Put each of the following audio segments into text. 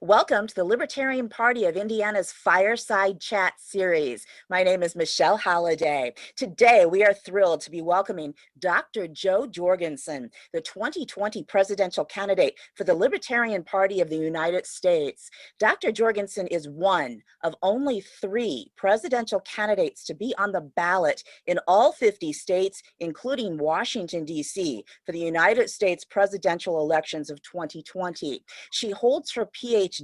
Welcome to the Libertarian Party of Indiana's Fireside Chat series. My name is Michelle Holliday. Today, we are thrilled to be welcoming Dr. Jo Jorgensen, the 2020 presidential candidate for the Libertarian Party of the United States. Dr. Jorgensen is one of only 3 presidential candidates to be on the ballot in all 50 states, including Washington, D.C., for the United States presidential elections of 2020. She holds her PhD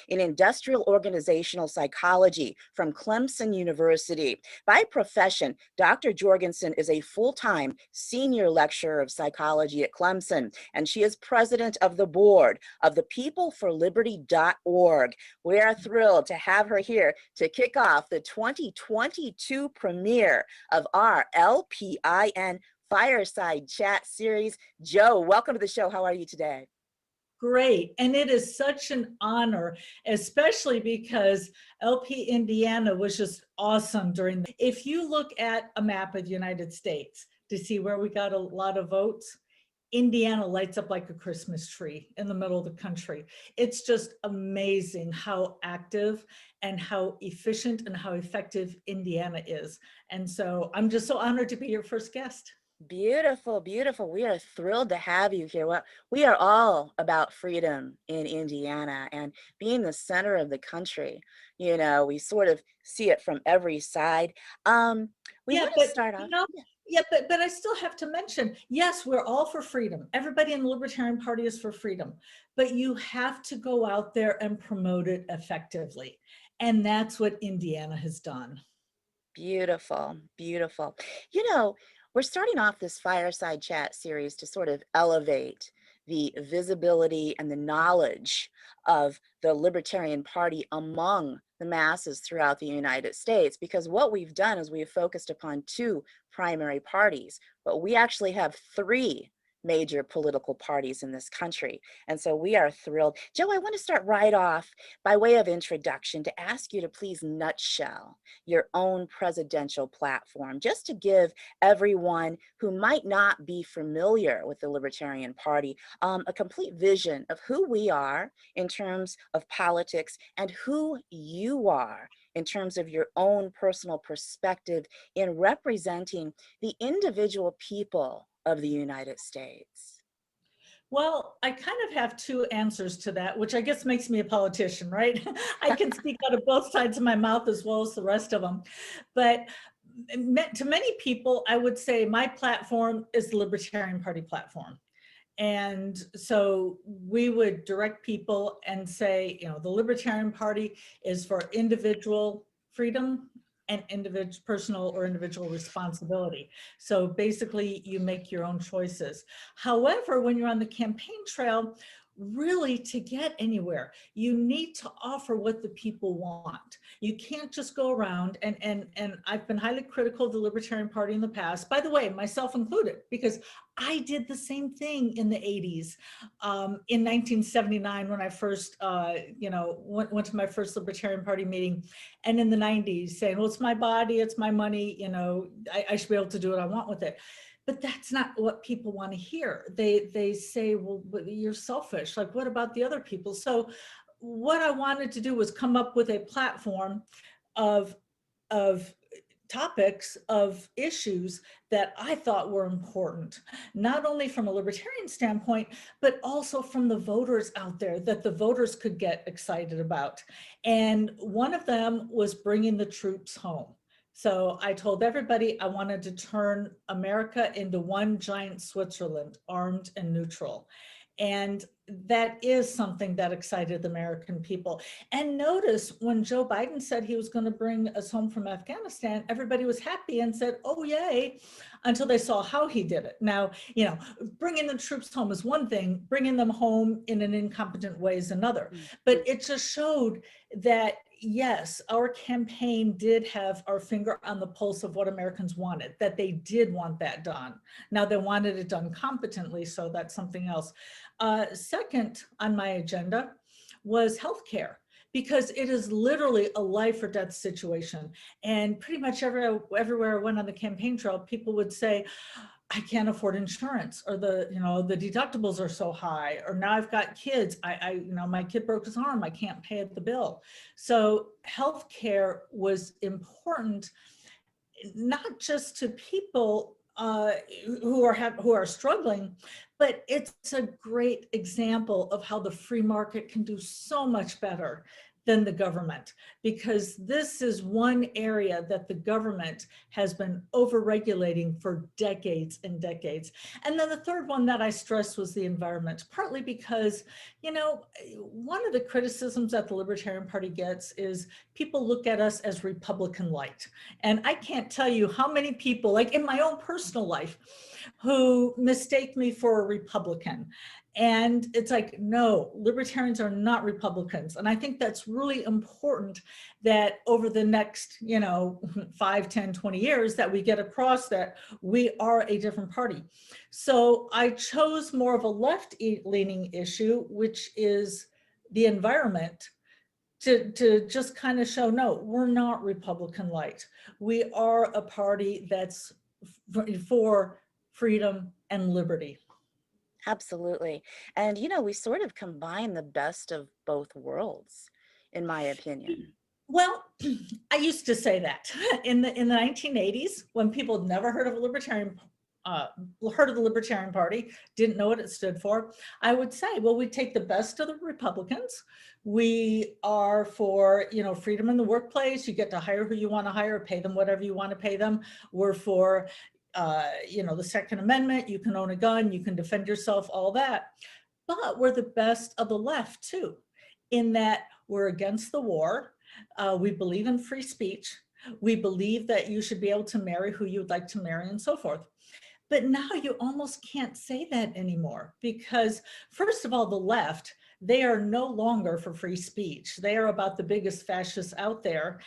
in industrial organizational psychology from Clemson University. By profession, Dr. Jorgensen is a full-time senior lecturer of psychology at Clemson, and she is president of the board of the peopleforliberty.org. We are thrilled to have her here to kick off the 2022 premiere of our LPIN Fireside Chat series. Jo, welcome to the show. How are you today? Great. And it is such an honor, especially because LP Indiana was just awesome during if you look at a map of the United States to see where we got a lot of votes, Indiana lights up like a Christmas tree in the middle of the country. It's just amazing how active and how efficient and how effective Indiana is. And so I'm just so honored to be your first guest. Beautiful, beautiful. We are thrilled to have you here. Well, we are all about freedom in Indiana and being the center of the country. You know, we sort of see it from every side. We want to start off. But I still have to mention, yes, we're all for freedom. Everybody in the Libertarian Party is for freedom, but you have to go out there and promote it effectively. And that's what Indiana has done. Beautiful, beautiful. You know, we're starting off this Fireside Chat series to sort of elevate the visibility and the knowledge of the Libertarian Party among the masses throughout the United States, because what we've done is we've focused upon 2 primary parties, but we actually have 3 major political parties in this country. And so we are thrilled. Jo, I want to start right off by way of introduction to ask you to please nutshell your own presidential platform, just to give everyone who might not be familiar with the Libertarian Party a complete vision of who we are in terms of politics and who you are in terms of your own personal perspective in representing the individual people of the United States. Well, I kind of have 2 answers to that, which I guess makes me a politician, right? I can speak out of both sides of my mouth as well as the rest of them. But to many people, I would say my platform is the Libertarian Party platform. And so we would direct people and say, you know, the Libertarian Party is for individual freedom and personal or individual responsibility. So basically you make your own choices. However, when you're on the campaign trail, really to get anywhere, you need to offer what the people want. You can't just go around and I've been highly critical of the Libertarian Party in the past, by the way, myself included, because I did the same thing in the 80s. In 1979, when I first, went to my first Libertarian Party meeting, and in the 90s saying, well, it's my body, it's my money, I should be able to do what I want with it. But that's not what people want to hear. They say, well, but you're selfish. Like, what about the other people? So what I wanted to do was come up with a platform of topics, of issues that I thought were important, not only from a libertarian standpoint, but also from the voters out there, that the voters could get excited about. And one of them was bringing the troops home. So I told everybody I wanted to turn America into one giant Switzerland, armed and neutral. And that is something that excited the American people. And notice when Joe Biden said he was going to bring us home from Afghanistan, everybody was happy and said, oh, yay, until they saw how he did it. Now, bringing the troops home is one thing, bringing them home in an incompetent way is another. But it just showed that, yes, our campaign did have our finger on the pulse of what Americans wanted, that they did want that done. Now, they wanted it done competently, so that's something else. Second on my agenda was healthcare, because it is literally a life or death situation. And pretty much everywhere I went on the campaign trail, people would say, I can't afford insurance, or the deductibles are so high, or now I've got kids. My kid broke his arm. I can't pay the bill. So healthcare was important, not just to people who are struggling, but it's a great example of how the free market can do so much better than the government, because this is one area that the government has been over-regulating for decades and decades. And then the third one that I stressed was the environment, partly because, one of the criticisms that the Libertarian Party gets is people look at us as Republican light. And I can't tell you how many people, like in my own personal life, who mistake me for a Republican. And it's like, no, libertarians are not Republicans. And I think that's really important, that over the next, 5, 10, 20 years, that we get across that we are a different party. So I chose more of a left-leaning issue, which is the environment, to just kind of show, no, we're not Republican light. We are a party that's for freedom and liberty. Absolutely. And, we sort of combine the best of both worlds, in my opinion. Well, I used to say that in the 1980s, when people had never heard of the Libertarian Party, didn't know what it stood for, I would say, well, we take the best of the Republicans. We are for, freedom in the workplace. You get to hire who you want to hire, pay them whatever you want to pay them. We're for, the Second Amendment. You can own a gun, you can defend yourself, all that. But we're the best of the left too, in that we're against the war. We believe in free speech. We believe that you should be able to marry who you would like to marry, and so forth. But now you almost can't say that anymore, because first of all, the left, they are no longer for free speech. They are about the biggest fascists out there.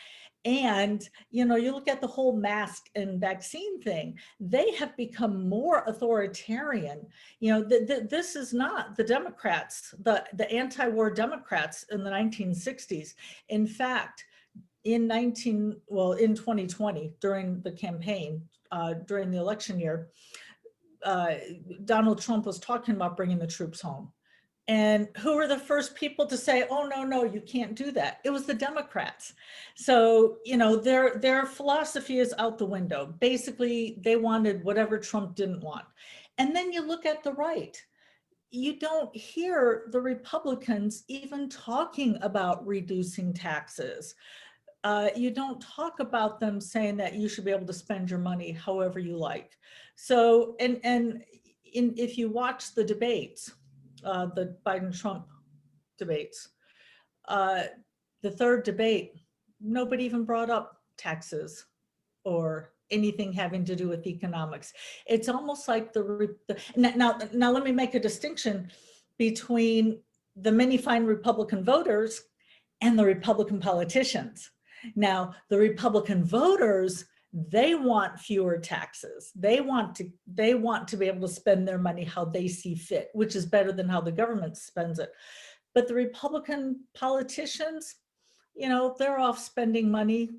And, you look at the whole mask and vaccine thing, they have become more authoritarian. This is not the Democrats, the anti-war Democrats in the 1960s. In fact, in 2020, during the campaign, during the election year, Donald Trump was talking about bringing the troops home. And who were the first people to say, oh, no, you can't do that? It was the Democrats. So, their philosophy is out the window. Basically, they wanted whatever Trump didn't want. And then you look at the right. You don't hear the Republicans even talking about reducing taxes. You don't talk about them saying that you should be able to spend your money however you like. So, if you watch the debates, the Biden-Trump debates, the third debate, nobody even brought up taxes or anything having to do with economics. It's almost like now let me make a distinction between the many fine Republican voters and the Republican politicians. Now, the Republican voters, they want fewer taxes. They want to be able to spend their money how they see fit, which is better than how the government spends it. But the Republican politicians, they're off spending money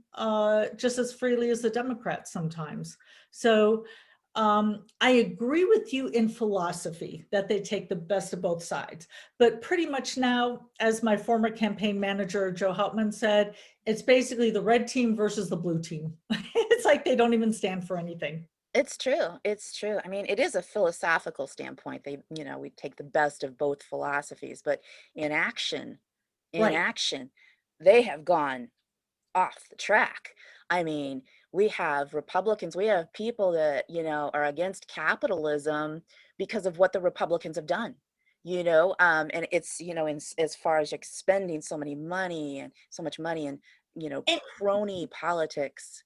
just as freely as the Democrats sometimes. So I agree with you in philosophy that they take the best of both sides. But pretty much now, as my former campaign manager, Joe Hauptman, said, it's basically the red team versus the blue team. It's like they don't even stand for anything. It's true. It's true. I mean, it is a philosophical standpoint. We take the best of both philosophies, but in action, Right. they have gone off the track. I mean, we have Republicans, we have people that, are against capitalism because of what the Republicans have done, and it's, as far as like spending so much money and, And crony politics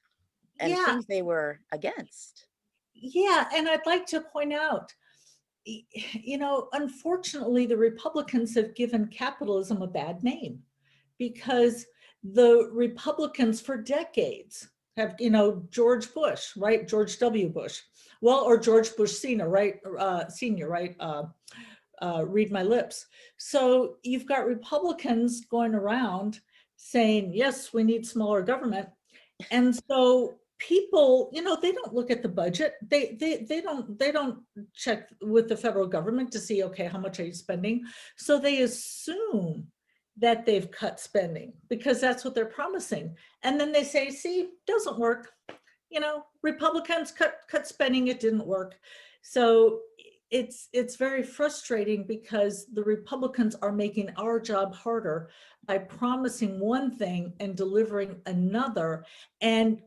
and yeah, things they were against. yeah. And I'd like to point out, unfortunately, the Republicans have given capitalism a bad name, because the Republicans for decades have, George Bush, right? George W. Bush, or George Bush Senior, right? Read my lips. So you've got Republicans going around saying, yes, we need smaller government. And so people, they don't look at the budget. They don't check with the federal government to see, okay, how much are you spending? So they assume that they've cut spending because that's what they're promising. And then they say, see, doesn't work. Republicans cut spending, it didn't work. So it's very frustrating because the Republicans are making our job harder by promising one thing and delivering another. And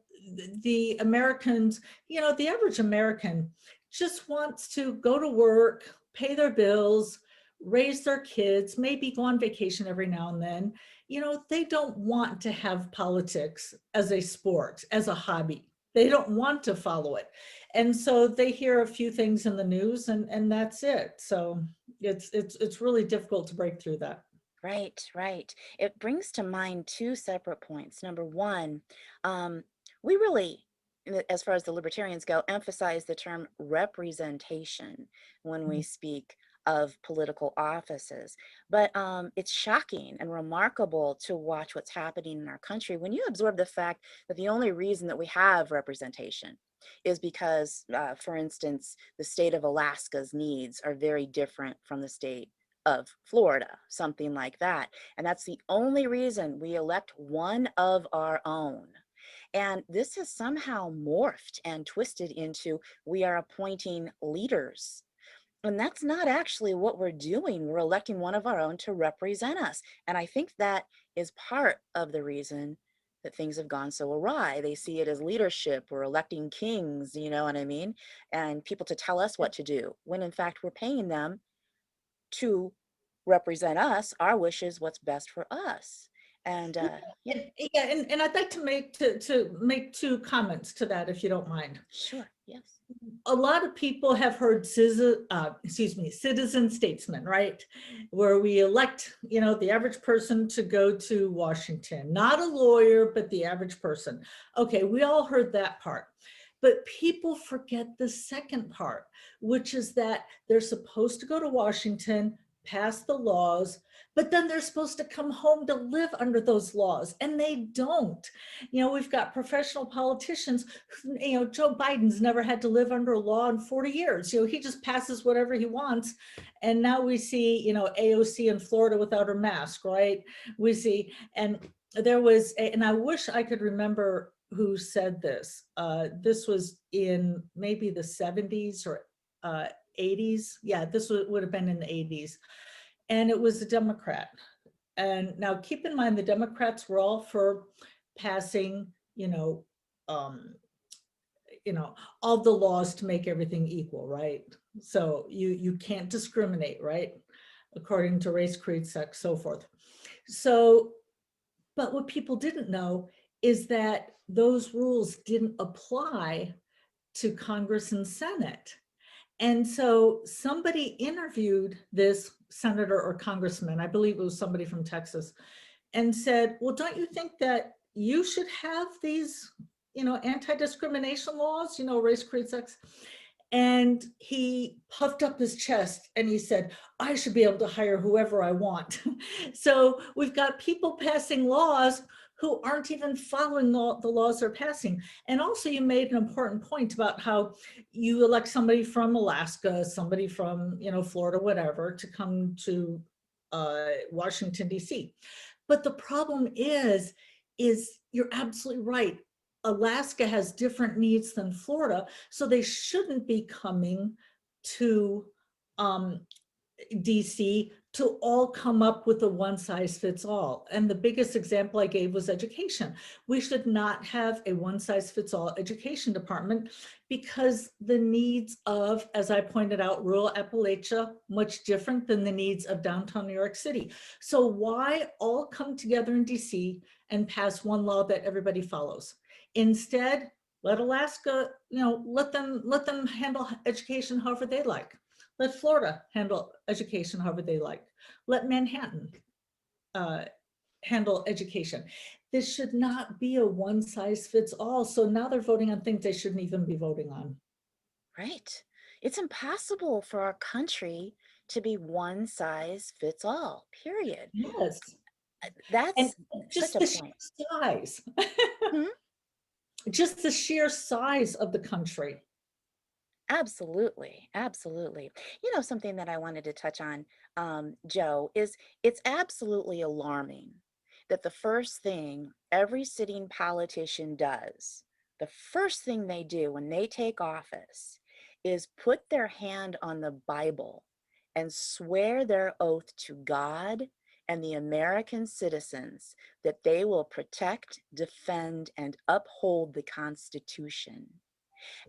the Americans, the average American just wants to go to work, pay their bills, raise their kids, maybe go on vacation every now and then. They don't want to have politics as a sport, as a hobby. They don't want to follow it. And so they hear a few things in the news and that's it. So it's really difficult to break through that. Right, right. It brings to mind two separate points. Number one, we really, as far as the libertarians go, emphasize the term representation when we speak of political offices. But it's shocking and remarkable to watch what's happening in our country when you absorb the fact that the only reason that we have representation is because, for instance, the state of Alaska's needs are very different from the state of Florida, something like that. And that's the only reason we elect one of our own. And this has somehow morphed and twisted into we are appointing leaders. And that's not actually what we're doing. We're electing one of our own to represent us. And I think that is part of the reason that things have gone so awry. They see it as leadership. We're electing kings, you know what I mean? And people to tell us what to do, when in fact we're paying them to represent us, our wishes, what's best for us. And yeah, Yeah, and I'd like to make two comments to that, if you don't mind. sure, yes. A lot of people have heard citizen statesman, right? Where we elect, the average person to go to Washington, not a lawyer, but the average person. Okay, we all heard that part. But people forget the second part, which is that they're supposed to go to Washington, pass the laws, but then they're supposed to come home to live under those laws, and they don't. We've got professional politicians, Joe Biden's never had to live under a law in 40 years. He just passes whatever he wants. And now we see, AOC in Florida without her mask, right? We see, and there was, and I wish I could remember who said this. This was in maybe the 70s or 80s. Yeah, this would have been in the 80s. And it was a Democrat. And now keep in mind, the Democrats were all for passing, all the laws to make everything equal, right? So you can't discriminate, right? According to race, creed, sex, so forth. So, but what people didn't know is that those rules didn't apply to Congress and Senate. And so somebody interviewed this senator or congressman, I believe it was somebody from Texas, and said, well, don't you think that you should have these, anti-discrimination laws, race, creed, sex? And he puffed up his chest and he said, I should be able to hire whoever I want. So we've got people passing laws who aren't even following the laws they're passing. And also you made an important point about how you elect somebody from Alaska, somebody from, Florida, whatever, to come to Washington, DC. But the problem is you're absolutely right. Alaska has different needs than Florida, so they shouldn't be coming to DC to all come up with a one size fits all. And the biggest example I gave was education. We should not have a one size fits all education department because the needs of, as I pointed out, rural Appalachia, much different than the needs of downtown New York City. So why all come together in DC and pass one law that everybody follows? Instead, let Alaska, let them handle education however they like. Let Florida handle education however they like. Let Manhattan handle education. This should not be a one size fits all. So now they're voting on things they shouldn't even be voting on. Right. It's impossible for our country to be one size fits all, period. Yes. That's And such just a the point. size. Hmm? just the sheer size of the country. Absolutely, absolutely. You know, something that I wanted to touch on, Joe, is it's absolutely alarming that the first thing every sitting politician does, the first thing they do when they take office is put their hand on the Bible and swear their oath to God and the American citizens that they will protect, defend, and uphold the Constitution.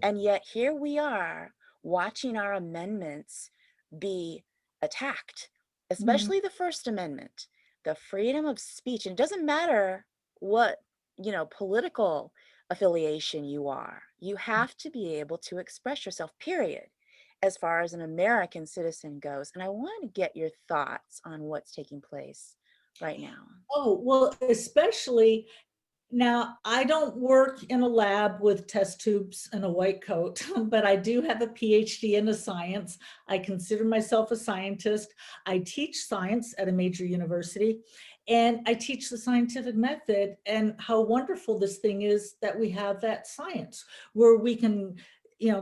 And yet here we are watching our amendments be attacked, Mhm. especially the First Amendment, the freedom of speech. And it doesn't matter what, you know, political affiliation you are, you have to be able to express yourself, period, as far as an American citizen goes. And I want to get your thoughts on what's taking place right now. Oh, well, especially now, I don't work in a lab with test tubes and a white coat, but I do have a PhD in the science. I consider myself a scientist. I teach science at a major university, and I teach the scientific method and how wonderful this thing is that we have that science where we can,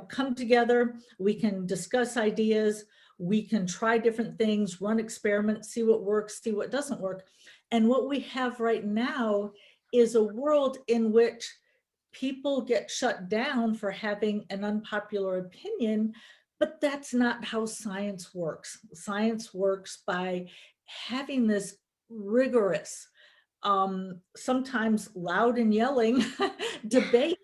come together, we can discuss ideas, we can try different things, run experiments, see what works, see what doesn't work. And what we have right now is a world in which people get shut down for having an unpopular opinion, but that's not how science works. Science works by having this rigorous, sometimes loud and yelling debate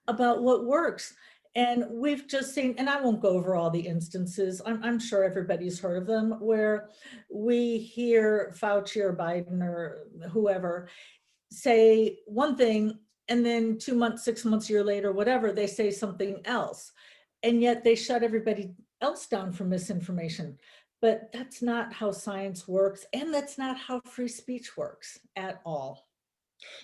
about what works. And we've just seen, and I won't go over all the instances, I'm sure everybody's heard of them, where we hear Fauci or Biden or whoever say one thing, and then 2 months, 6 months, a year later, whatever, they say something else. And yet they shut everybody else down for misinformation. But that's not how science works. And that's not how free speech works at all.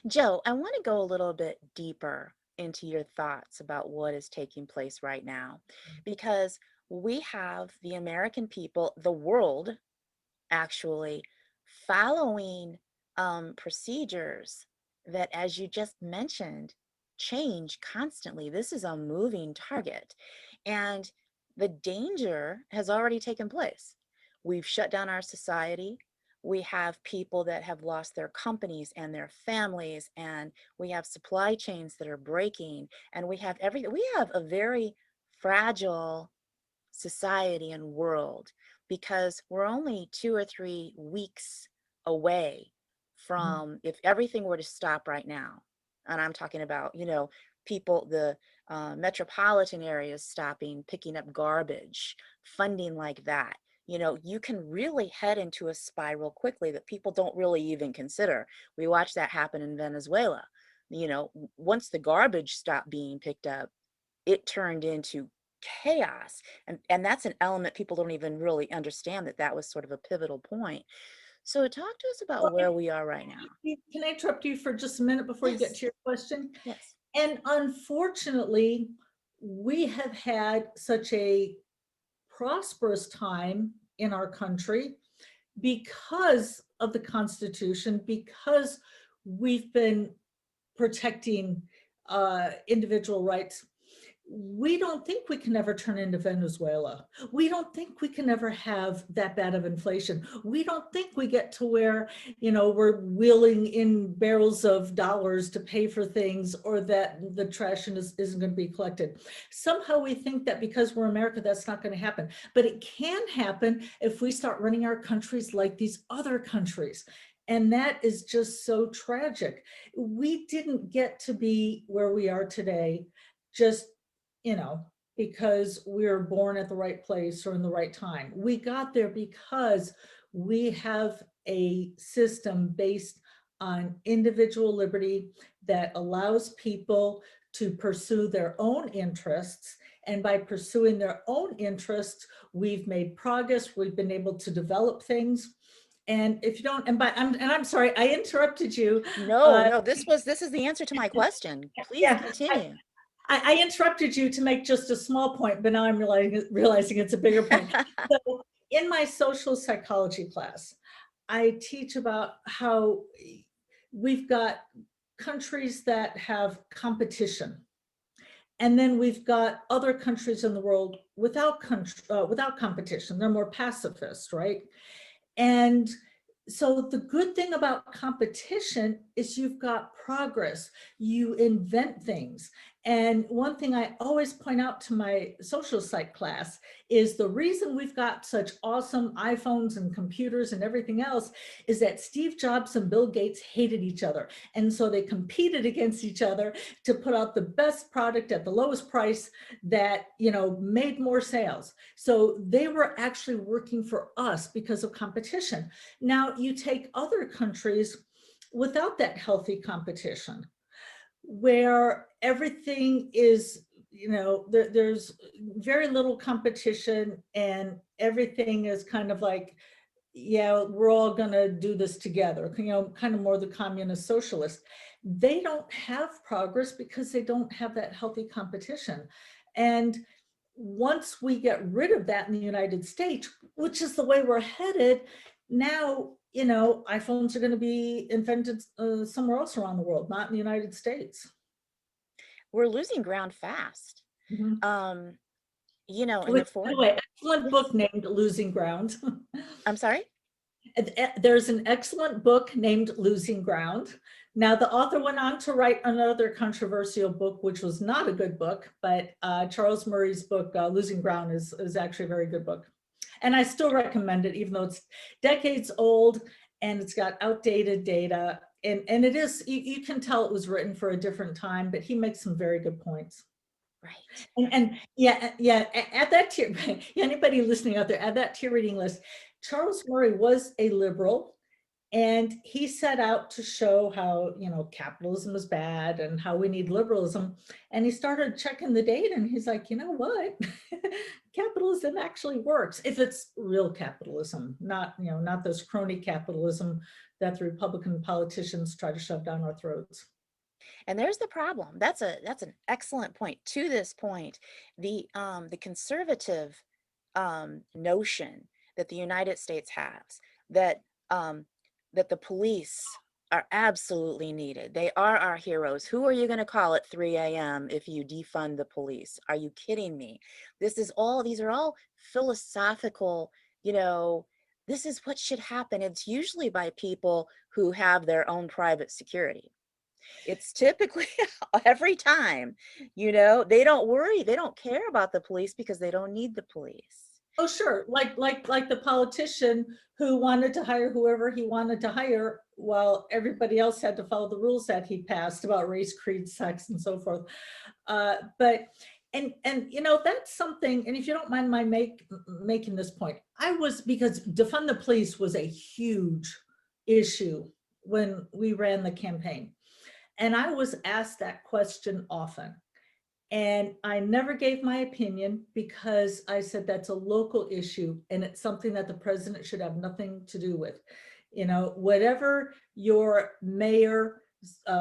Joe, I want to go a little bit deeper into your thoughts about what is taking place right now, because we have the American people, the world actually following procedures that, as you just mentioned, change constantly. This is a moving target, and the danger has already taken place. We've shut down our society. We have people that have lost their companies and their families, and we have supply chains that are breaking, and we have everything. We have a very fragile society and world because we're only 2 or 3 weeks away Mhm. from, if everything were to stop right now, and I'm talking about, you know, people, the metropolitan areas stopping picking up garbage, funding like that, you know, you can really head into a spiral quickly that people don't really even consider. We watched that happen in Venezuela. You know, once the garbage stopped being picked up, it turned into chaos. And that's an element people don't even really understand, that that was sort of a pivotal point. So talk to us about Well, where we are right now. can I interrupt you for just a minute before you get Yes, to your question? yes. And unfortunately, we have had such a prosperous time in our country because of the Constitution, because we've been protecting individual rights. We don't think we can ever turn into Venezuela. We don't think we can ever have that bad of inflation. We don't think we get to where, we're wheeling in barrels of dollars to pay for things, or that the trash isn't going to be collected. Somehow we think that because we're America, that's not going to happen. But it can happen if we start running our countries like these other countries. And that is just so tragic. We didn't get to be where we are today just, you know, because we were born at the right place or in the right time. We got there because we have a system based on individual liberty that allows people to pursue their own interests. And by pursuing their own interests, we've made progress. We've been able to develop things. And if you don't, I'm sorry, I interrupted you. No, Uh, no, this is the answer to my question. Please yeah, continue. I interrupted you to make just a small point, but now I'm realizing it's a bigger point. So in my social psychology class, I teach about how we've got countries that have competition. And then we've got other countries in the world without competition. They're more pacifist, right? And so the good thing about competition is you've got progress. You invent things. And one thing I always point out to my social psych class is the reason we've got such awesome iPhones and computers and everything else is that Steve Jobs and Bill Gates hated each other. And so they competed against each other to put out the best product at the lowest price that, you know, made more sales. So they were actually working for us because of competition. Now you take other countries without that healthy competition, where everything is, you know, there's very little competition and everything is kind of like, yeah, we're all gonna do this together, you know, kind of more the communist socialist. They don't have progress because they don't have that healthy competition. And once we get rid of that in the United States, which is the way we're headed, now, you know, iPhones are going to be invented somewhere else around the world, not in the United States. We're losing ground fast. Mhm. You know, in the Which, by foreign, the way, excellent yes, book named Losing Ground. I'm sorry? There's an excellent book named Losing Ground. Now, the author went on to write another controversial book, which was not a good book, but Charles Murray's book, Losing Ground, is actually a very good book. And I still recommend it, even though it's decades old and it's got outdated data. And it is, you can tell it was written for a different time, but he makes some very good points. Right. And yeah, add that to anybody listening out there, add that to your reading list. Charles Murray was a liberal, and he set out to show how, you know, capitalism is bad and how we need liberalism. And he started checking the data and he's like, you know what? Capitalism actually works if it's real capitalism, not, you know, not this crony capitalism that the Republican politicians try to shove down our throats. And there's the problem. That's an excellent point. To this point, the conservative notion that the United States has, that that the police are absolutely needed. They are our heroes. Who are you going to call at 3 a.m. if you defund the police? Are you kidding me? These are all philosophical, you know, this is what should happen. It's usually by people who have their own private security. It's typically every time, you know, they don't worry, they don't care about the police because they don't need the police. Oh, sure. Like the politician who wanted to hire whoever he wanted to hire while everybody else had to follow the rules that he passed about race, creed, sex, and so forth. But you know, that's something, and if you don't mind my making this point, because defund the police was a huge issue when we ran the campaign. And I was asked that question often. And I never gave my opinion because I said that's a local issue and it's something that the president should have nothing to do with. You know, whatever your mayor,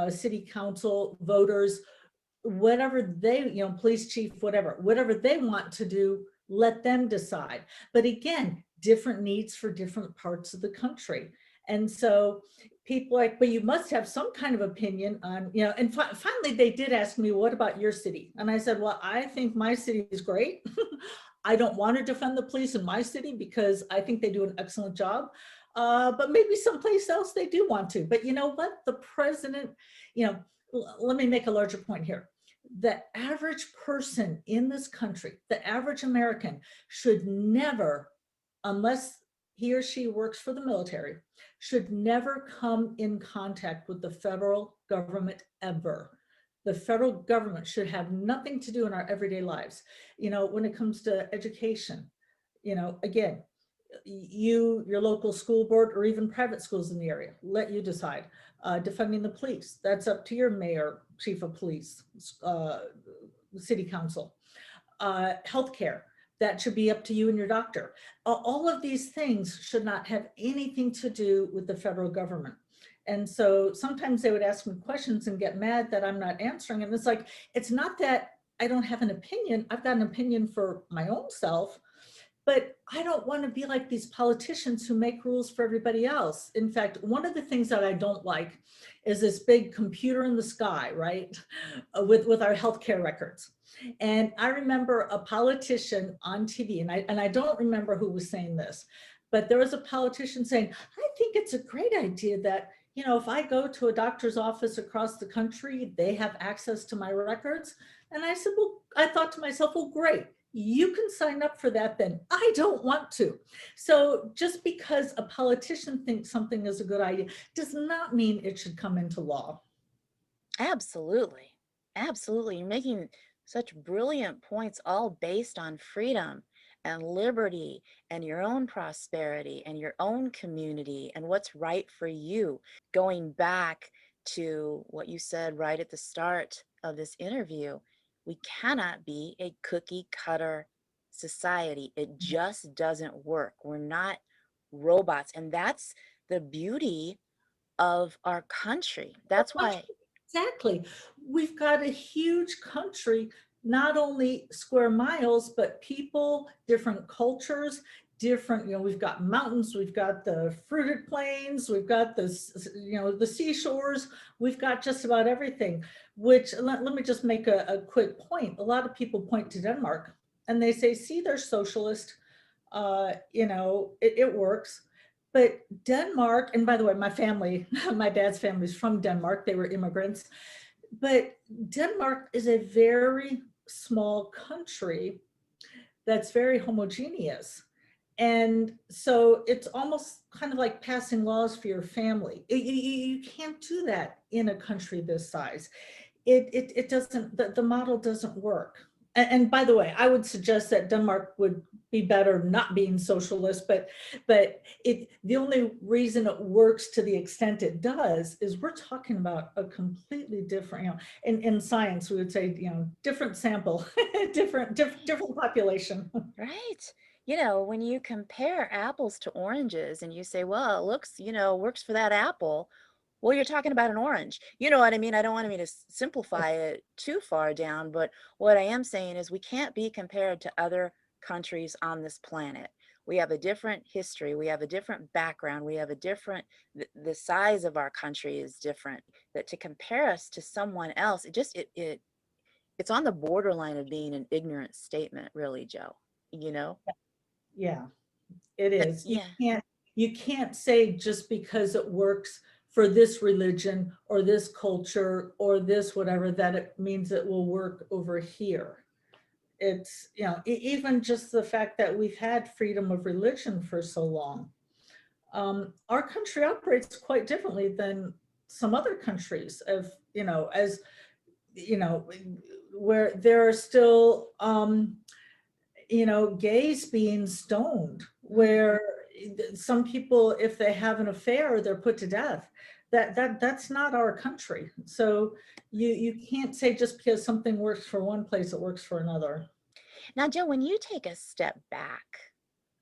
city council, voters, whatever they, you know, police chief, whatever they want to do, let them decide. But again, different needs for different parts of the country. And so people like, but you must have some kind of opinion on, you know, and finally they did ask me, what about your city? And I said, well, I think my city is great. I don't want to defend the police in my city because I think they do an excellent job. But maybe someplace else they do want to. But you know what? The president, you know, let me make a larger point here. The average person in this country, the average American, should never, unless he or she works for the military, should never come in contact with the federal government ever. The federal government should have nothing to do in our everyday lives. You know, when it comes to education, you know, again, your local school board or even private schools in the area, let you decide. Defunding the police, that's up to your mayor, chief of police, city council. Healthcare, that should be up to you and your doctor. All of these things should not have anything to do with the federal government. And so sometimes they would ask me questions and get mad that I'm not answering. And it's like, it's not that I don't have an opinion. I've got an opinion for my own self, But I don't want to be like these politicians who make rules for everybody else. In fact, one of the things that I don't like is this big computer in the sky, right? With our healthcare records. And I remember a politician on TV, and I don't remember who was saying this, but there was a politician saying, I think it's a great idea that, you know, if I go to a doctor's office across the country, they have access to my records. And I said, well, I thought to myself, well, great. You can sign up for that then. I don't want to. So just because a politician thinks something is a good idea does not mean it should come into law. Absolutely. Absolutely. You're making such brilliant points, all based on freedom and liberty and your own prosperity and your own community and what's right for you. Going back to what you said right at the start of this interview, we cannot be a cookie cutter society. It just doesn't work. We're not robots. And that's the beauty of our country. That's why. Exactly. We've got a huge country, not only square miles, but people, different cultures, different, you know, we've got mountains, we've got the fruited plains, we've got the, you know, the seashores, we've got just about everything, which let me just make a quick point. A lot of people point to Denmark and they say, see, they're socialist, you know, it works. But Denmark, and by the way, my family, my dad's family is from Denmark. They were immigrants. But Denmark is a very small country that's very homogeneous. And so it's almost kind of like passing laws for your family. You can't do that in a country this size. It doesn't, the model doesn't work. And by the way, I would suggest that Denmark would be better not being socialist, but the only reason it works to the extent it does is we're talking about a completely different, you know, in science we would say, you know, different sample, different population. Right. You know, when you compare apples to oranges and you say, well, it looks, you know, works for that apple. Well, you're talking about an orange. You know what I mean? I don't want me to simplify it too far down, but what I am saying is we can't be compared to other countries on this planet. We have a different history. We have a different background. We have a different, the size of our country is different. That to compare us to someone else, it's on the borderline of being an ignorant statement, really, Joe, you know? Yeah, it But is. yeah. You can't say just because it works for this religion or this culture or this whatever that it means it will work over here. It's, you know, even just the fact that we've had freedom of religion for so long. Our country operates quite differently than some other countries of, you know, as you know, where there are still you know, gays being stoned, where some people, if they have an affair, they're put to death. That's not our country. So you can't say just because something works for one place, it works for another. Now, Joe, when you take a step back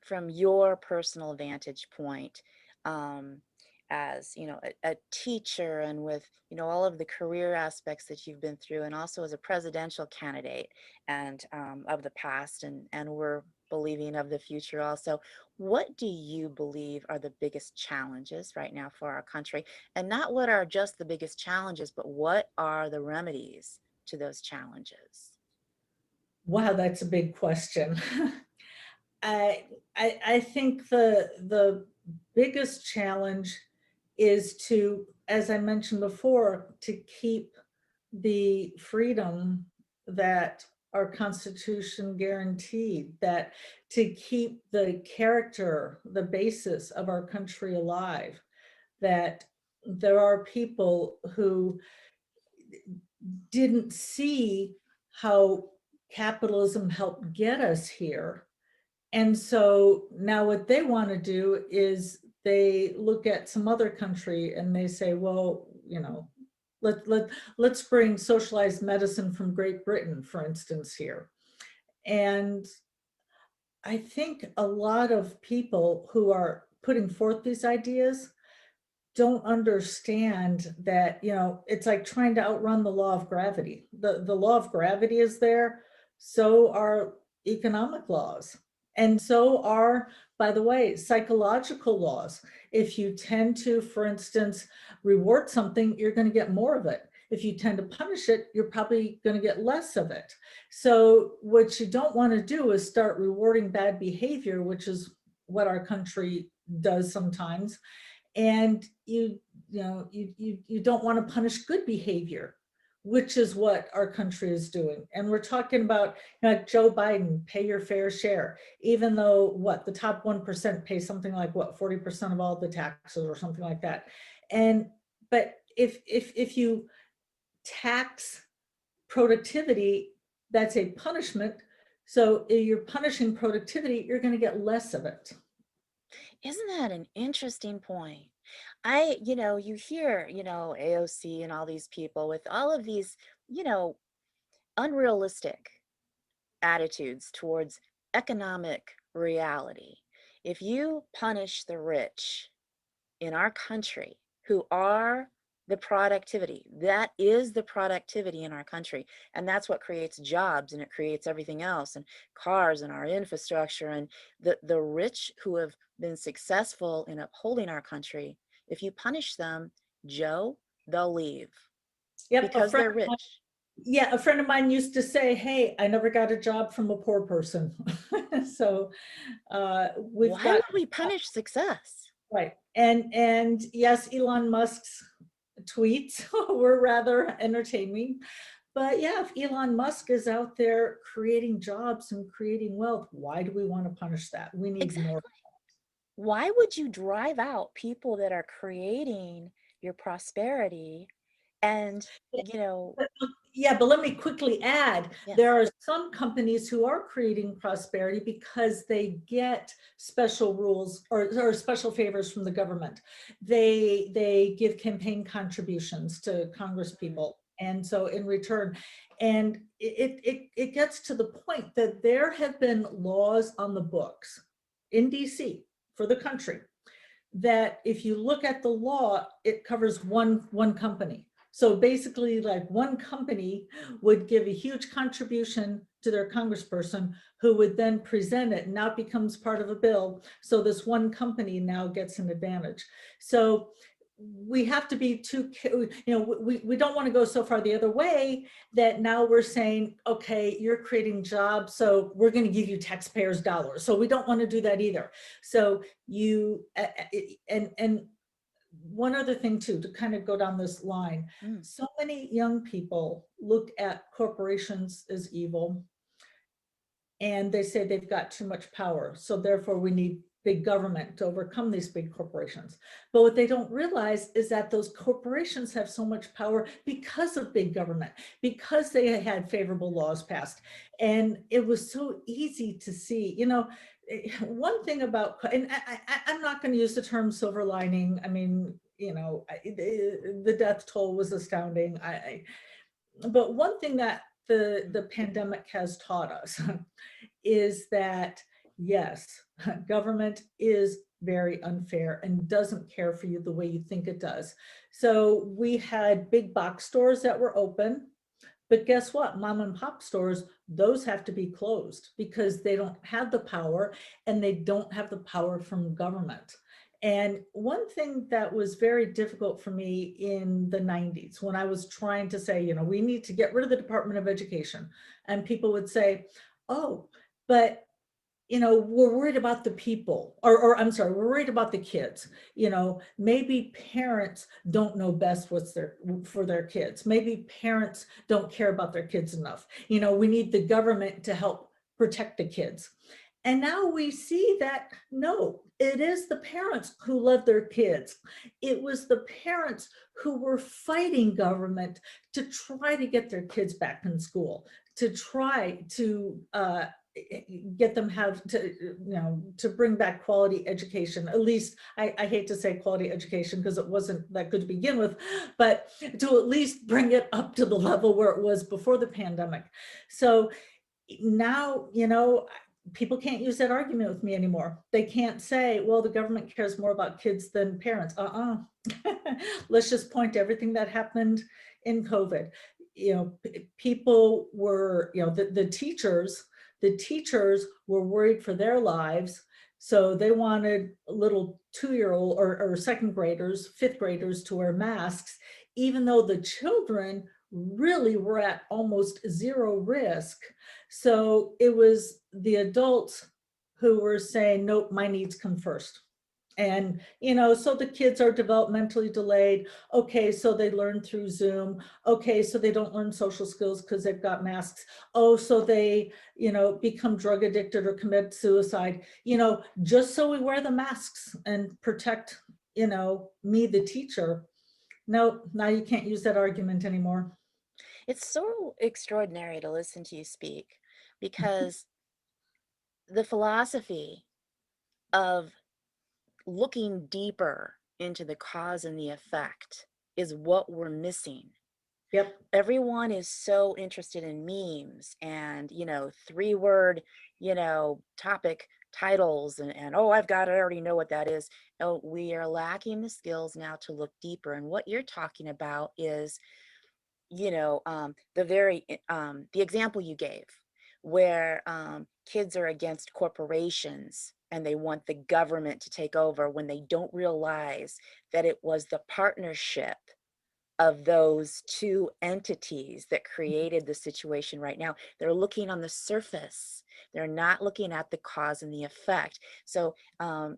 from your personal vantage point, um, as you know, a teacher, and with all of the career aspects that you've been through, and also as a presidential candidate, and of the past, and we're believing of the future also. What do you believe are the biggest challenges right now for our country? And not what are just the biggest challenges, but what are the remedies to those challenges? Wow, that's a big question. I think the biggest challenge is to, as I mentioned before, to keep the freedom that our Constitution guaranteed, that to keep the character, the basis of our country alive, that there are people who didn't see how capitalism helped get us here. And so now what they want to do is they look at some other country and they say, well, you know, let's bring socialized medicine from Great Britain, for instance, here. And I think a lot of people who are putting forth these ideas don't understand that, you know, it's like trying to outrun the law of gravity. The law of gravity is there, so are economic laws. And so are, by the way, psychological laws. If you tend to, for instance, reward something, you're going to get more of it. If you tend to punish it, you're probably going to get less of it. So what you don't want to do is start rewarding bad behavior, which is what our country does sometimes. And you don't want to punish good behavior, which is what our country is doing. And we're talking about, Joe Biden, pay your fair share, even though the top 1% pay something like 40% of all the taxes or something like that. But if you tax productivity, that's a punishment. So if you're punishing productivity, you're going to get less of it. Isn't that an interesting point? You hear, AOC and all these people with all of these, unrealistic attitudes towards economic reality. If you punish the rich in our country who are the productivity, that is the productivity in our country, and that's what creates jobs, and it creates everything else, and cars and our infrastructure, and the rich who have been successful in upholding our country, if you punish them, Joe, they'll leave. Yep, because they're rich. Yeah, a friend of mine used to say, hey, I never got a job from a poor person. So Why would we punish success? Right. And yes, Elon Musk's tweets were rather entertaining. But yeah, if Elon Musk is out there creating jobs and creating wealth, why do we want to punish that? We need more. Why would you drive out people that are creating your prosperity? And, Yeah, but let me quickly add, yes. There are some companies who are creating prosperity because they get special rules or special favors from the government. They give campaign contributions to Congress people. And so in return, and it gets to the point that there have been laws on the books in DC for the country that if you look at the law, it covers one company. So basically, like one company would give a huge contribution to their congressperson who would then present it, and now it becomes part of a bill. So this one company now gets an advantage. So we have to be we don't want to go so far the other way that now we're saying, okay, you're creating jobs, so we're going to give you taxpayers' dollars. So we don't want to do that either. So and one other thing too, to kind of go down this line, so many young people look at corporations as evil and they say they've got too much power. So therefore we need big government to overcome these big corporations. But what they don't realize is that those corporations have so much power because of big government, because they had favorable laws passed. And it was so easy to see, one thing about, and I'm not going to use the term silver lining. I mean, the death toll was astounding. But one thing that the pandemic has taught us is that, yes, government is very unfair and doesn't care for you the way you think it does. So we had big box stores that were open, but guess what? Mom and pop stores, those have to be closed because they don't have the power and they don't have the power from government. And one thing that was very difficult for me in the 90s when I was trying to say, we need to get rid of the Department of Education, and people would say, oh, but we're worried about the people, or I'm sorry, we're worried about the kids. Maybe parents don't know best what's for their kids. Maybe parents don't care about their kids enough. We need the government to help protect the kids. And now we see that, no, it is the parents who love their kids. It was the parents who were fighting government to try to get their kids back in school, to try to get them to bring back quality education. At least I hate to say quality education because it wasn't that good to begin with, but to at least bring it up to the level where it was before the pandemic. So now, people can't use that argument with me anymore. They can't say, well, the government cares more about kids than parents. Let's just point to everything that happened in COVID. People were, the teachers, The teachers were worried for their lives. So they wanted little 2-year-old or second graders, fifth graders to wear masks, even though the children really were at almost zero risk. So it was the adults who were saying, nope, my needs come first. And, so the kids are developmentally delayed. Okay, so they learn through Zoom. Okay, so they don't learn social skills because they've got masks. Oh, so they, become drug addicted or commit suicide, just so we wear the masks and protect, me, the teacher. No, now you can't use that argument anymore. It's so extraordinary to listen to you speak, because the philosophy of looking deeper into the cause and the effect is what we're missing. Yep. Everyone is so interested in memes and, 3-word, topic titles and oh, I've got it, I already know what that is. Oh, we are lacking the skills now to look deeper. And what you're talking about is, the example you gave, where kids are against corporations and they want the government to take over, when they don't realize that it was the partnership of those two entities that created the situation right now. They're looking on the surface. They're not looking at the cause and the effect. So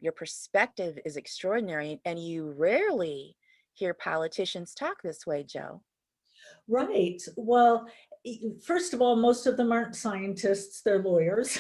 your perspective is extraordinary, and you rarely hear politicians talk this way, Jo. Right. Well, first of all, most of them aren't scientists, they're lawyers.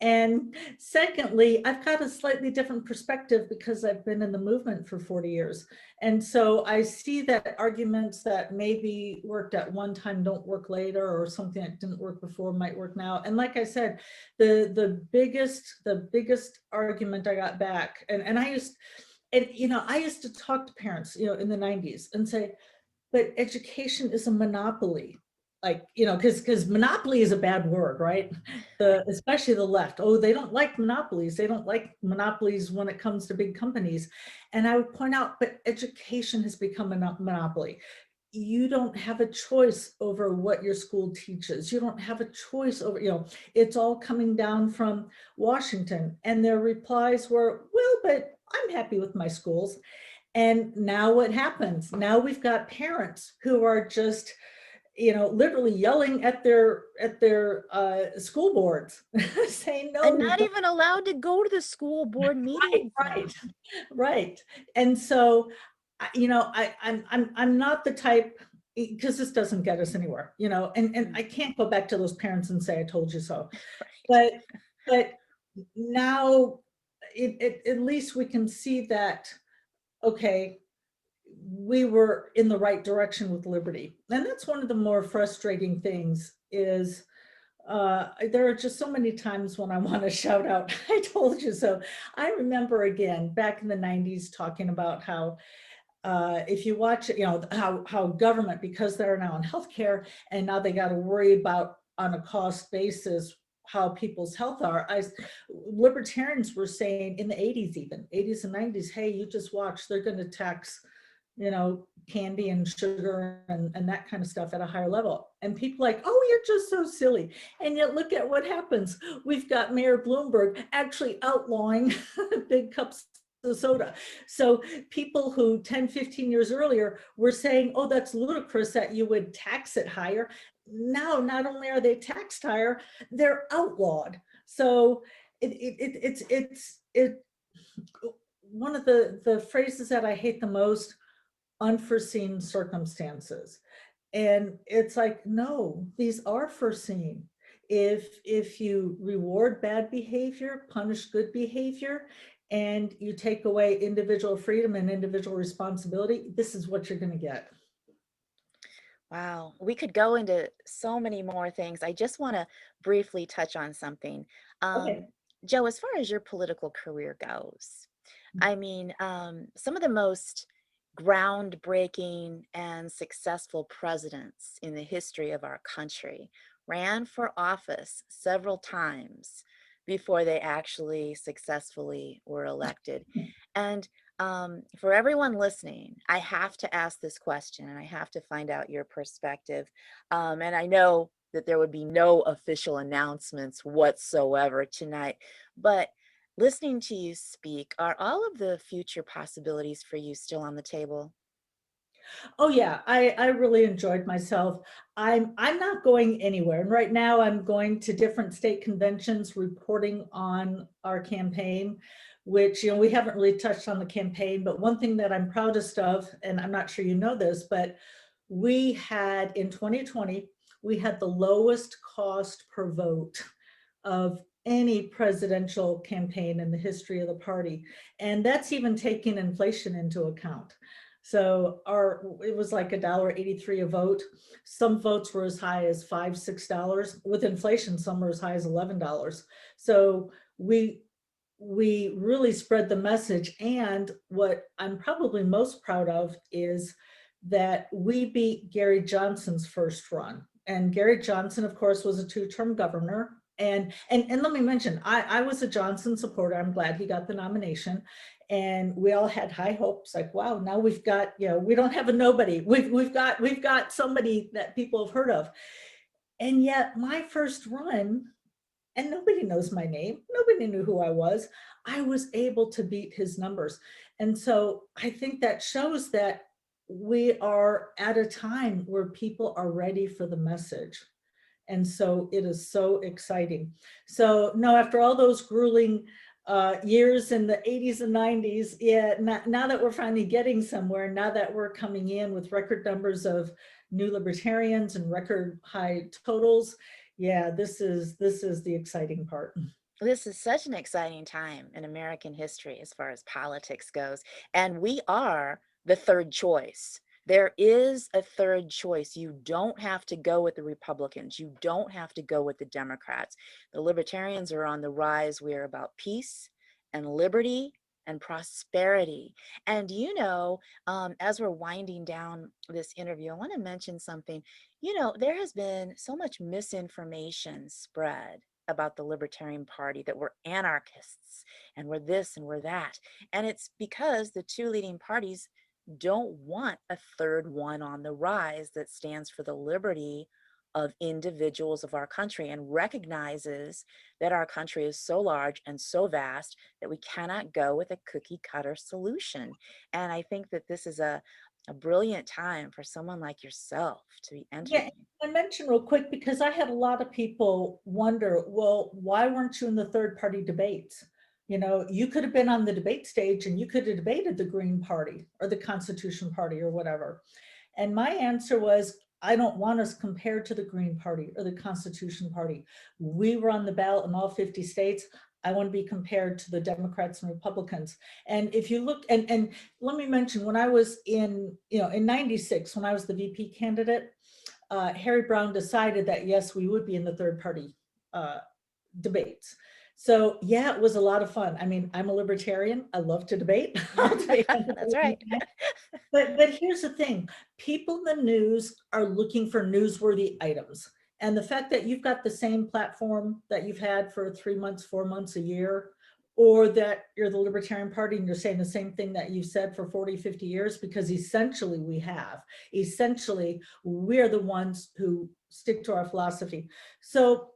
And secondly, I've got a slightly different perspective because I've been in the movement for 40 years. And so I see that arguments that maybe worked at one time don't work later, or something that didn't work before might work now. And like I said, the biggest argument I got back, and I used, I used to talk to parents, in the 90s and say, but education is a monopoly. Like, because monopoly is a bad word, right? Especially the left. Oh, they don't like monopolies. They don't like monopolies when it comes to big companies. And I would point out, but education has become a monopoly. You don't have a choice over what your school teaches. You don't have a choice over, it's all coming down from Washington. And their replies were, well, but I'm happy with my schools. And now what happens? Now we've got parents who are just, literally yelling at their school boards, saying no. And not even allowed to go to the school board meetings now. Right. And so, I'm not the type, because this doesn't get us anywhere, and I can't go back to those parents and say I told you so. Right. But now, at least we can see that, okay, we were in the right direction with liberty. And that's one of the more frustrating things is there are just so many times when I want to shout out, I told you so. I remember, again, back in the 90s, talking about how if you watch it, how government, because they're now in healthcare and now they got to worry about, on a cost basis, how people's health are. Libertarians were saying in the 80s, even 80s and 90s, hey, you just watch, they're going to tax, candy and sugar and that kind of stuff at a higher level. And people like, oh, you're just so silly. And yet look at what happens. We've got Mayor Bloomberg actually outlawing big cups of soda. So people who 10, 15 years earlier were saying, oh, that's ludicrous that you would tax it higher. Now, not only are they taxed higher, they're outlawed. So it's one of the phrases that I hate the most: unforeseen circumstances. And it's like, no, these are foreseen. If you reward bad behavior, punish good behavior, and you take away individual freedom and individual responsibility, this is what you're going to get. Wow, we could go into so many more things. I just want to briefly touch on something. Okay. Jo, as far as your political career goes, I mean, some of the most groundbreaking and successful presidents in the history of our country ran for office several times before they actually successfully were elected. And for everyone listening, I have to ask this question and I have to find out your perspective. And I know that there would be no official announcements whatsoever tonight. But listening to you speak, are all of the future possibilities for you still on the table? Oh yeah, I really enjoyed myself. I'm not going anywhere. And right now I'm going to different state conventions reporting on our campaign, which, you know, we haven't really touched on the campaign, but one thing that I'm proudest of, and I'm not sure you know this, but we had in 2020, we had the lowest cost per vote of any presidential campaign in the history of the party. And that's even taking inflation into account. So it was like $1.83 a vote. Some votes were as high as $5, $6. With inflation, some were as high as $11. So we really spread the message. And what I'm probably most proud of is that we beat Gary Johnson's first run. And Gary Johnson, of course, was a 2-term governor. And let me mention, I was a Johnson supporter. I'm glad he got the nomination. And we all had high hopes, like, wow, now we've got, you know, we don't have a nobody. We've got somebody that people have heard of. And yet my first run, and nobody knows my name, nobody knew who I was able to beat his numbers. And so I think that shows that we are at a time where people are ready for the message. And so it is so exciting. So no, after all those grueling years in the 80s and 90s, yeah, now that we're finally getting somewhere, now that we're coming in with record numbers of new libertarians and record high totals, yeah, this is the exciting part. This is such an exciting time in American history as far as politics goes. And we are the third choice. There is a third choice. You don't have to go with the Republicans. You don't have to go with the Democrats. The Libertarians are on the rise. We are about peace and liberty and prosperity. And you know, as we're winding down this interview, I want to mention something. You know, there has been so much misinformation spread about the Libertarian Party, that we're anarchists and we're this and we're that. And it's because the two leading parties don't want a third one on the rise that stands for the liberty of individuals of our country and recognizes that our country is so large and so vast that we cannot go with a cookie cutter solution. And I think that this is a brilliant time for someone like yourself to be Yeah, entering. I mentioned real quick because I had a lot of people wonder, well, why weren't you in the third party debates? You know, you could have been on the debate stage and you could have debated the Green Party or the Constitution Party or whatever. And my answer was, I don't want us compared to the Green Party or the Constitution Party. We were on the ballot in all 50 states. I want to be compared to the Democrats and Republicans. And if you look, and let me mention, when I was in 96, when I was the VP candidate, Harry Brown decided that, yes, we would be in the third party debates. So yeah, it was a lot of fun. I mean, I'm a libertarian. I love to debate. That's right. But here's the thing. People in the news are looking for newsworthy items. And the fact that you've got the same platform that you've had for 3 months, 4 months, a year, or that you're the Libertarian Party and you're saying the same thing that you've said for 40, 50 years, because essentially we're the ones who stick to our philosophy. So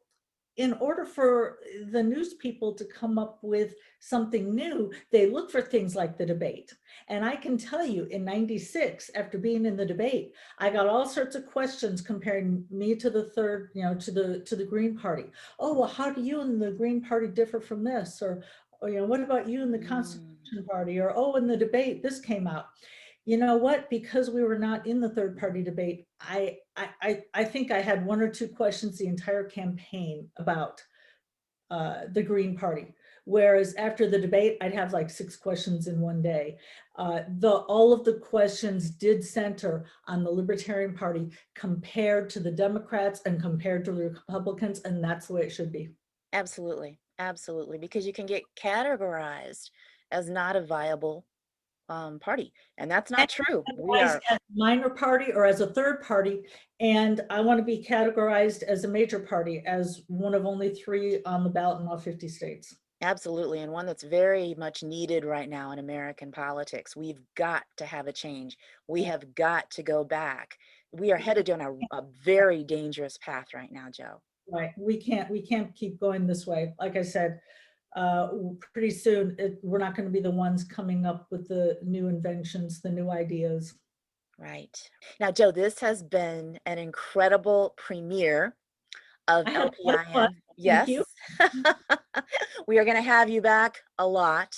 in order for the news people to come up with something new, they look for things like the debate. And I can tell you, in 96, after being in the debate, I got all sorts of questions comparing me to the third, to the Green Party. Oh, well, how do you and the Green Party differ from this? Or what about you and the Constitution Party? Or, oh, in the debate, this came out. You know what? Because we were not in the third party debate, I think I had 1 or 2 questions the entire campaign about the Green Party. Whereas after the debate, I'd have like 6 questions in one day. All of the questions did center on the Libertarian Party compared to the Democrats and compared to the Republicans, and that's the way it should be. Absolutely. Absolutely. Because you can get categorized as not a viable party. And that's not true. We Categorized are as a minor party or as a third party, and I want to be categorized as a major party, as one of only 3 on the ballot in all 50 states. Absolutely, and one that's very much needed right now in American politics. We've got to have a change. We have got to go back. We are headed down a very dangerous path right now, Joe. Right. We can't keep going this way. Like I said, pretty soon we're not going to be the ones coming up with the new inventions, the new ideas. Right. Now, Joe, this has been an incredible premiere of I had a lot of fun. LPIN. Thank Yes. you. We are going to have you back a lot.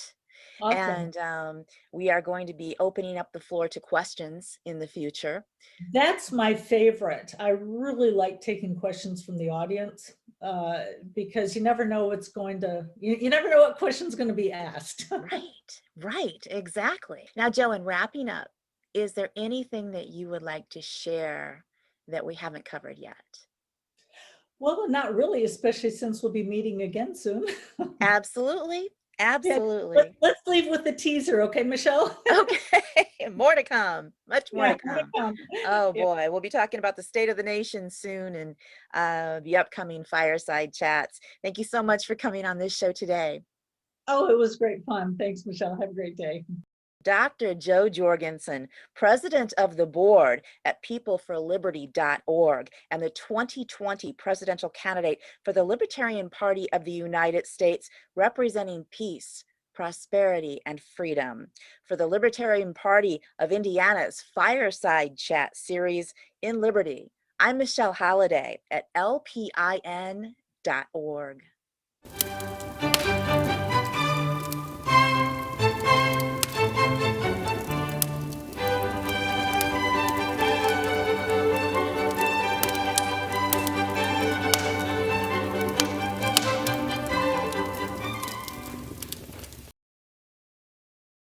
Awesome. And we are going to be opening up the floor to questions in the future. That's my favorite. I really like taking questions from the audience because you never know what's going to, you never know what question's going to be asked. Right, right, exactly. Now, Joe, in wrapping up, is there anything that you would like to share that we haven't covered yet? Well, not really, especially since we'll be meeting again soon. Absolutely, Yeah, absolutely. let's leave with the teaser, okay, Michelle? Okay, more to come, much more Yeah, to more to come. come. Oh Yeah. boy, we'll be talking about the state of the nation soon and the upcoming fireside chats. Thank you so much for coming on this show today. Oh, it was great fun. Thanks, Michelle. Have a great day. Dr. Jo Jorgensen, president of the board at peopleforliberty.org and the 2020 presidential candidate for the Libertarian Party of the United States, representing peace, prosperity, and freedom. For the Libertarian Party of Indiana's Fireside Chat series in Liberty, I'm Michelle Halliday at LPIN.org.